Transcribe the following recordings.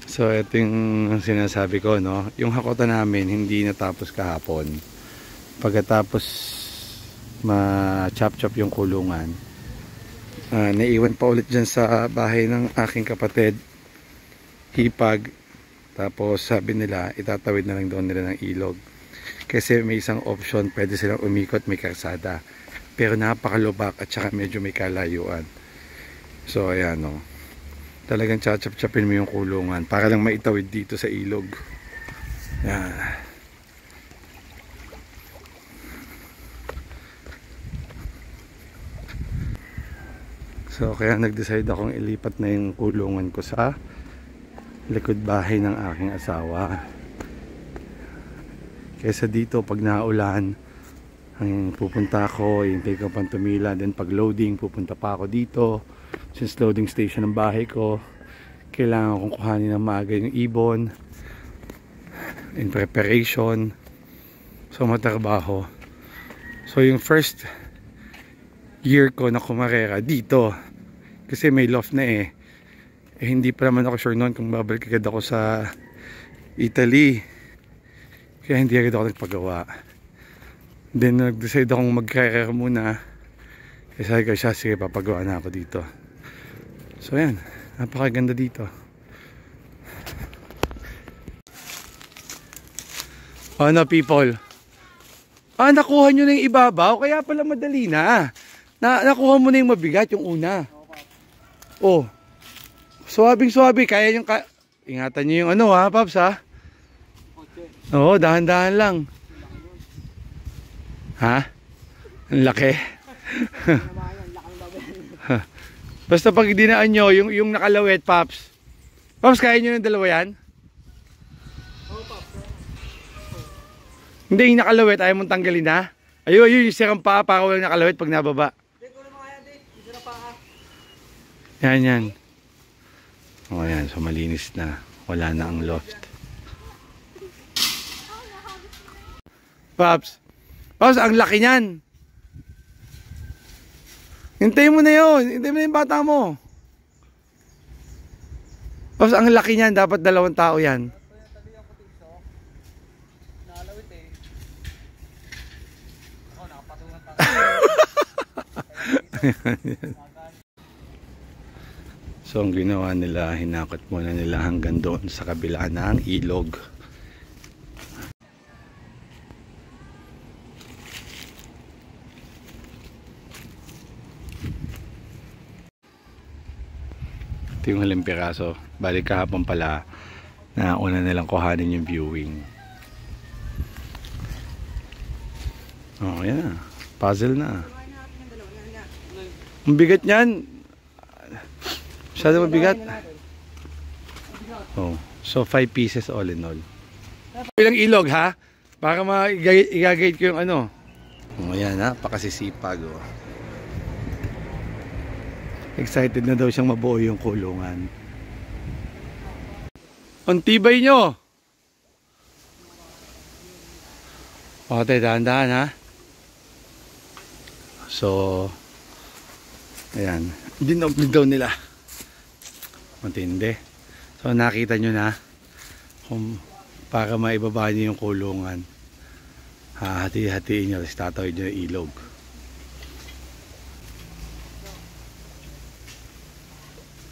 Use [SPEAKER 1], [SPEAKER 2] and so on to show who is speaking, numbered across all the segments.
[SPEAKER 1] So ito yung sinasabi ko, no? Yung hakotan namin hindi natapos kahapon. Pagkatapos ma-chop-chop yung kulungan, naiwan pa ulit dyan sa bahay ng aking kapatid, hipag. Tapos sabi nila itatawid na lang doon nila ng ilog, kasi may isang option, pwede silang umikot, may kalsada, pero napakalubak at saka medyo may kalayuan. So ayan, no, talagang chachap-chapin mo yung kulungan para lang maitawid dito sa ilog. Yan. So kaya nag-decide akong ilipat na yung kulungan ko sa likod bahay ng aking asawa. Kaysa dito pag naulan, ang pupunta ako, hintay ko pang tumila, then pag loading pupunta pa ako dito. Since loading station ng bahay ko, kailangan kong kuhanin ng maaga yung ibon in preparation. So matrabaho. So yung first year ko na kumarera dito, kasi may loft na hindi pa naman ako sure noon kung babalik agad ako sa Italy, kaya hindi agad ako nagpagawa. Then nag-decide akong mag-career muna, kasi sabi ko siya, sige papagawa na ako dito. So yan, napakaganda dito. Ano people, nakuha nyo na yung ibabaw, kaya pala madali na. Nakuha mo na yung mabigat, yung una. Oh, suwabing-suwabe, kaya yung ingatan nyo yung ano ha, Paps ha? Oo, dahan-dahan lang. Ha? Ang laki. Basta pag dinaan nyo, yung nakalawit, Paps. Paps, kaya nyo ng dalawa yan? Hindi, yung nakalawit, ayaw mong tanggalin ha? Ayun, yung sirang paa para walang nakalawit pag nababa. Yan. O yan, so malinis na. Wala na ang loft. Paps, ang laki niyan. Hintayin mo na yun. Hintayin mo na yung bata mo. Paps, ang laki niyan. Dapat 2 tao yan. So ang ginawa nila, hinakot muna nila hanggang doon sa kabila ng ilog. Ito yung haling piraso. Balik kahapon pala na una nilang kuhanin yung viewing. Oh yan, puzzle na. Ang bigat niyan. Masyado mabigat. Oh, so 5 pieces all in all. Ilang ilog ha? Para i-guide ko yung ano. Oh, yan ha, pakasisipag oh. Excited na daw siyang mabuo yung kulungan. Ang tibay nyo. Okay, dahan-dahan ha. So ayan, dinobli daw nila. Matindi. So nakita nyo na kung para maibaba nyo yung kulungan, hati-hatiin nyo, tatawid nyo yung ilog.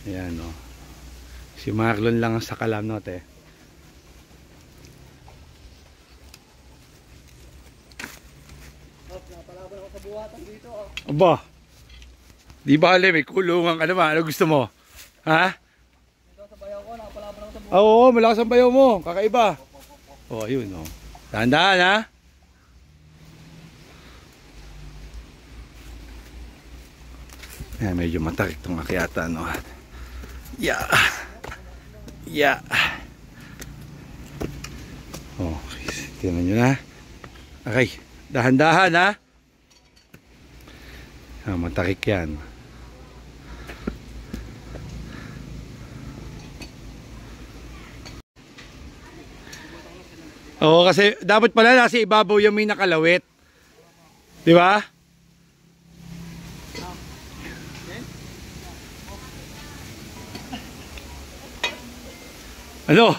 [SPEAKER 1] Ayan o, si Marlon lang sa kalamnot Aba, di ba alam, may kulungan ka naman. Ano gusto mo? Ha? Oo, malakas ang bayaw mo. Kakaiba. Oh, ayun oh. Dahan-dahan ha. Ayan, medyo matarik itong akyata, no? Yeah. Oh, tingnan nyo na. Okay, dahan-dahan ha. Matarik yan. Oo, kasi dapat pala nasa ibabaw yung may nakalawit. Di ba? Ano?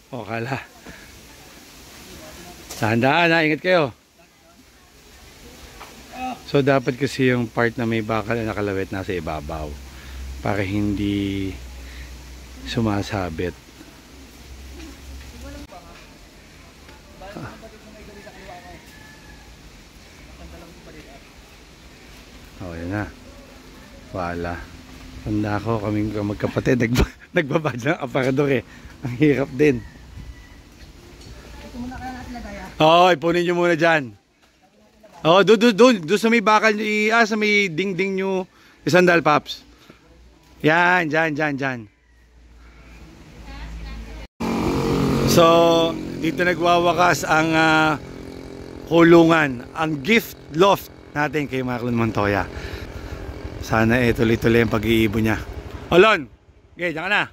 [SPEAKER 1] O, kala. Dahan-dahan ha, ingat kayo. So, dapat kasi yung part na may bakal na nakalawit nasa ibabaw. Para hindi sumasabit. Oh, yan na. Wala. Tanda ko, kaming magkapatid, nagbabad ng aparador eh. Ang hirap din.
[SPEAKER 2] Ito muna kaya natin lagay ah.
[SPEAKER 1] Oo, ipunin nyo muna dyan. Oo, doon sa may bakal nyo, sa may ding-ding nyo, isandal, Paps. Yan, dyan. So, dito nagwawakas ang kulungan, ang gift loft natin kay Marlon Montoya. Sana tuloy-tuloy ang pag-iibon niya. Olon, okay, dyan ka na.